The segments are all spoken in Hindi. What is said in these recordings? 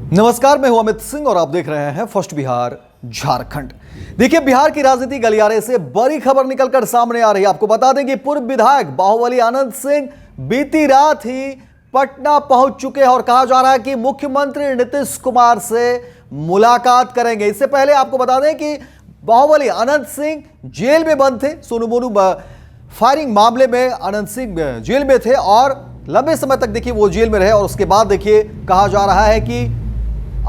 नमस्कार, मैं हूं अमित सिंह और आप देख रहे हैं फर्स्ट बिहार झारखंड। देखिए, बिहार की राजनीति गलियारे से बड़ी खबर निकलकर सामने आ रही है। आपको बता दें कि पूर्व विधायक बाहुबली आनंद सिंह बीती रात ही पटना पहुंच चुके हैं और कहा जा रहा है कि मुख्यमंत्री नीतीश कुमार से मुलाकात करेंगे। इससे पहले आपको बता दें कि बाहुबली आनंद सिंह जेल में बंद थे। सोनू मोनू फायरिंग मामले में आनंद सिंह जेल में थे और लंबे समय तक देखिए वो जेल में रहे और उसके बाद देखिए कहा जा रहा है कि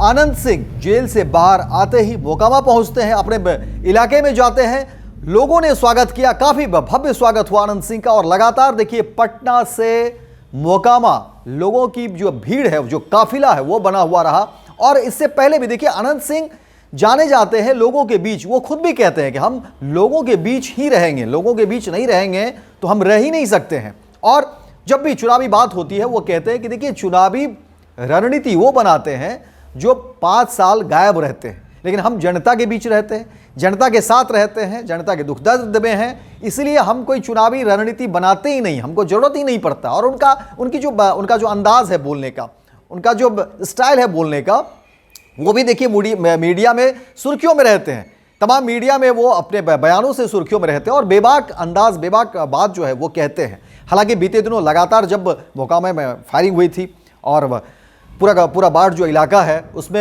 आनंद सिंह जेल से बाहर आते ही मोकामा पहुंचते हैं, अपने इलाके में जाते हैं। लोगों ने स्वागत किया, काफी भव्य स्वागत हुआ आनंद सिंह का और लगातार देखिए पटना से मोकामा लोगों की जो भीड़ है, जो काफिला है, वो बना हुआ रहा। और इससे पहले भी देखिए आनंद सिंह जाने जाते हैं लोगों के बीच। वो खुद भी कहते हैं कि हम लोगों के बीच ही रहेंगे, लोगों के बीच नहीं रहेंगे तो हम रह ही नहीं सकते हैं। और जब भी चुनावी बात होती है वो कहते हैं कि देखिए चुनावी रणनीति वो बनाते हैं जो 5 साल गायब रहते हैं, लेकिन हम जनता के बीच रहते हैं, जनता के साथ रहते हैं, जनता के दुख दर्द में हैं, इसलिए हम कोई चुनावी रणनीति बनाते ही नहीं, हमको जरूरत ही नहीं पड़ता। और उनका जो अंदाज है बोलने का, उनका जो स्टाइल है बोलने का, वो भी देखिए मीडिया में सुर्खियों में रहते हैं। तमाम मीडिया में वो अपने बयानों से सुर्खियों में रहते हैं और बेबाक अंदाज, बेबाक बात जो है वो कहते हैं। हालांकि बीते दिनों लगातार जब मोकामा में फायरिंग हुई थी और पूरा का पूरा बाढ़ जो इलाका है उसमें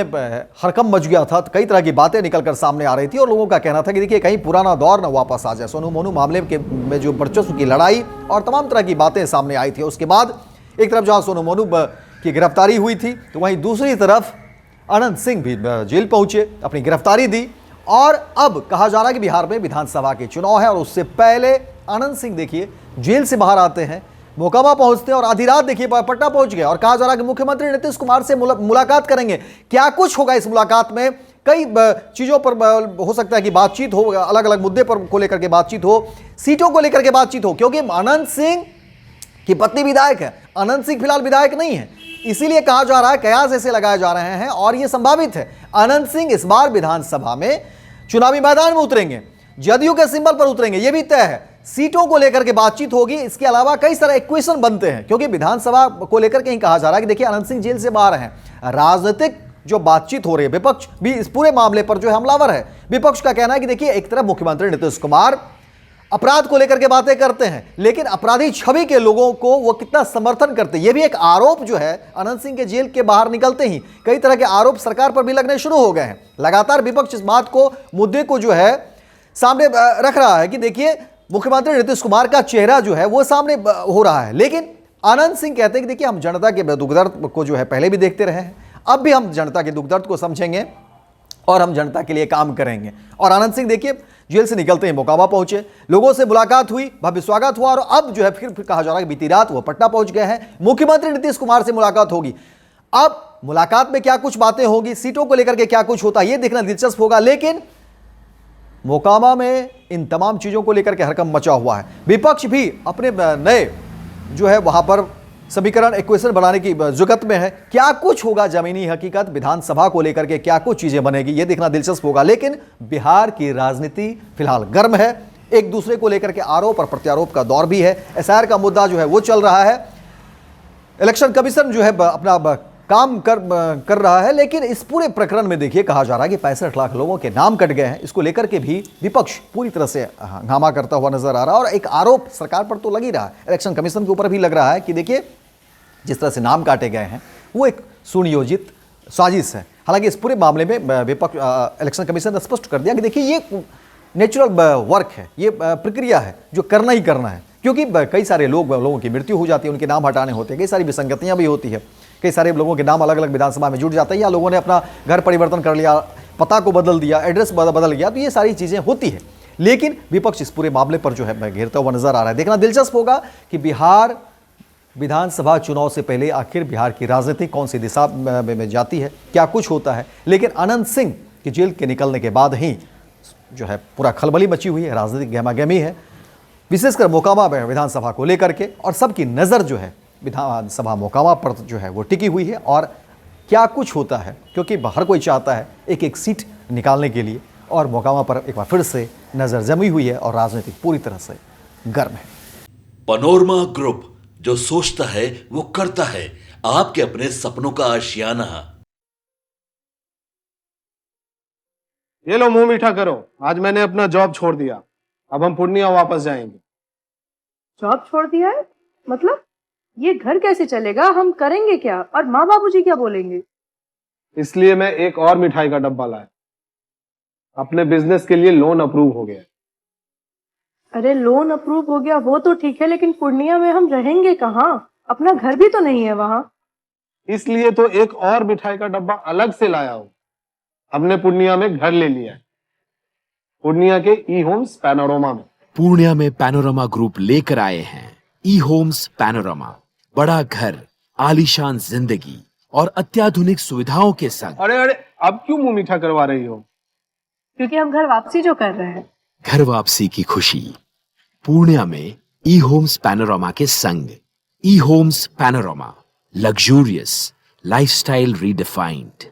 हड़कंप मच गया था, तो कई तरह की बातें निकलकर सामने आ रही थी और लोगों का कहना था कि देखिए कहीं पुराना दौर न वापस आ जाए। सोनू मोनू मामले में जो वर्चस्व की लड़ाई और तमाम तरह की बातें सामने आई थी। उसके बाद एक तरफ जहां सोनू मोनू की गिरफ्तारी हुई थी, तो वहीं दूसरी तरफ आनंद सिंह भी जेल पहुंचे, अपनी गिरफ्तारी दी। और अब कहा जा रहा है कि बिहार में विधानसभा के चुनाव है और उससे पहले आनंद सिंह देखिए जेल से बाहर आते हैं, मोकामा पहुंचते हैं और आधी रात देखिए पटना पहुंच गए और कहा जा रहा है कि मुख्यमंत्री नीतीश कुमार से मुलाकात करेंगे। क्या कुछ होगा इस मुलाकात में, कई चीजों पर हो सकता है कि बातचीत हो, अलग अलग मुद्दे पर को लेकर के बातचीत हो, सीटों को लेकर के बातचीत हो, क्योंकि आनंद सिंह की पत्नी विधायक है, आनंद सिंह फिलहाल विधायक नहीं है। इसीलिए कहा जा रहा है, कयास ऐसे लगाए जा रहे हैं और यह संभावित है आनंद सिंह इस बार विधानसभा में चुनावी मैदान में उतरेंगे, जदयू के सिंबल पर उतरेंगे, यह भी तय है। सीटों को लेकर के बातचीत होगी। इसके अलावा कई सारे इक्वेशन बनते हैं, क्योंकि विधानसभा को लेकर के ही कहा जा रहा है कि देखिए आनंद सिंह जेल से बाहर हैं, राजनीतिक जो बातचीत हो रही है, विपक्ष भी इस पूरे मामले पर जो हमलावर है। विपक्ष का कहना है कि देखिए एक तरफ मुख्यमंत्री नीतीश कुमार अपराध को लेकर के बातें करते हैं, लेकिन अपराधी छवि के लोगों को वो कितना समर्थन करते हैं, यह भी एक आरोप जो है आनंद सिंह के जेल के बाहर निकलते ही कई तरह के आरोप सरकार पर भी लगने शुरू हो गए हैं। लगातार विपक्ष इस बात को, मुद्दे को जो है सामने रख रहा है कि देखिए मुख्यमंत्री नीतीश कुमार का चेहरा जो है वो सामने हो रहा है। लेकिन आनंद सिंह कहते हैं कि देखिए हम जनता के दुख दर्द को जो है पहले भी देखते रहे हैं, अब भी हम जनता के दुख दर्द को समझेंगे और हम जनता के लिए काम करेंगे। और आनंद सिंह देखिए जेल से निकलते ही मोकामा पहुंचे, लोगों से मुलाकात हुई, भव्य स्वागत हुआ और अब जो है फिर कहा जा रहा है कि बीती रात वो पटना पहुंच गए हैं, मुख्यमंत्री नीतीश कुमार से मुलाकात होगी। अब मुलाकात में क्या कुछ बातें होगी, सीटों को लेकर के क्या कुछ होता है, ये देखना दिलचस्प होगा। लेकिन मोकामा में इन तमाम चीजों को लेकर के हड़कंप मचा हुआ है। विपक्ष भी अपने नए जो है वहां पर समीकरण, इक्वेशन बनाने की जुगत में है। क्या कुछ होगा जमीनी हकीकत, विधानसभा को लेकर के क्या कुछ चीजें बनेगी, ये देखना दिलचस्प होगा। लेकिन बिहार की राजनीति फिलहाल गर्म है, एक दूसरे को लेकर के आरोप और प्रत्यारोप का दौर भी है। एसआईआर का मुद्दा जो है वो चल रहा है, इलेक्शन कमीशन जो है अपना काम कर रहा है। लेकिन इस पूरे प्रकरण में देखिए कहा जा रहा है कि 65 लाख लोगों के नाम कट गए हैं। इसको लेकर के भी विपक्ष पूरी तरह से हंगामा करता हुआ नजर आ रहा है और एक आरोप सरकार पर तो लग ही रहा है, इलेक्शन कमीशन के ऊपर भी लग रहा है कि देखिए जिस तरह से नाम काटे गए हैं वो एक सुनियोजित साजिश है। हालांकि इस पूरे मामले में विपक्ष, इलेक्शन कमीशन ने स्पष्ट कर दिया कि देखिए ये नेचुरल वर्क है, ये प्रक्रिया है जो करना ही करना है, क्योंकि कई सारे लोगों की मृत्यु हो जाती है, उनके नाम हटाने होते हैं, कई सारी विसंगतियां भी होती है, कई सारे लोगों के नाम अलग अलग विधानसभा में जुड़ जाते हैं या लोगों ने अपना घर परिवर्तन कर लिया, पता को बदल दिया, एड्रेस बदल गया, तो ये सारी चीज़ें होती है। लेकिन विपक्ष इस पूरे मामले पर जो है घेरता हुआ नजर आ रहा है। देखना दिलचस्प होगा कि बिहार विधानसभा चुनाव से पहले आखिर बिहार की राजनीति कौन सी दिशा में जाती है, क्या कुछ होता है। लेकिन आनंद सिंह की जेल के निकलने के बाद ही जो है पूरा खलबली मची हुई है, राजनीतिक गहमागहमी है, विशेषकर मोकामा में विधानसभा को लेकर के, और सबकी नज़र जो है विधानसभा मोकामा पर जो है वो टिकी हुई है। और क्या कुछ होता है, क्योंकि हर कोई चाहता है एक एक सीट निकालने के लिए, और मोकामा पर एक बार फिर से नज़र जमी हुई है और राजनीति पूरी तरह से गर्म है। पनोरमा ग्रुप, जो सोचता है वो करता है, आपके अपने सपनों का आशियाना। ये लो मुंह मीठा करो, आज मैंने अपना जॉब छोड़ दिया। अब हम पूर्णिया वापस जाएंगे। जॉब छोड़ दिया है? मतलब ये घर कैसे चलेगा? हम करेंगे क्या? और माँ बाबूजी क्या बोलेंगे? इसलिए मैं एक और मिठाई का डब्बा लाया। अपने बिजनेस के लिए लोन अप्रूव हो गया है। अरे लोन अप्रूव हो गया वो तो ठीक है, लेकिन पूर्णिया में हम रहेंगे कहाँ? अपना घर भी तो नहीं है वहां। इसलिए तो एक और मिठाई का डब्बा अलग से लाया हूं। हमने पूर्णिया में घर ले लिया है, पूर्णिया के ई होम्स पैनोरमा में। पूर्णिया में पैनोरमा ग्रुप लेकर आए हैं ई होम्स पैनोरमा। बड़ा घर, आलीशान जिंदगी और अत्याधुनिक सुविधाओं के संग। अरे अरे, अब क्यों मुंह मीठा करवा रही हो? क्योंकि हम घर वापसी जो कर रहे हैं। घर वापसी की खुशी पूर्णिया में ई होम्स पैनोरमा के संग। E homes panorama, luxurious lifestyle redefined.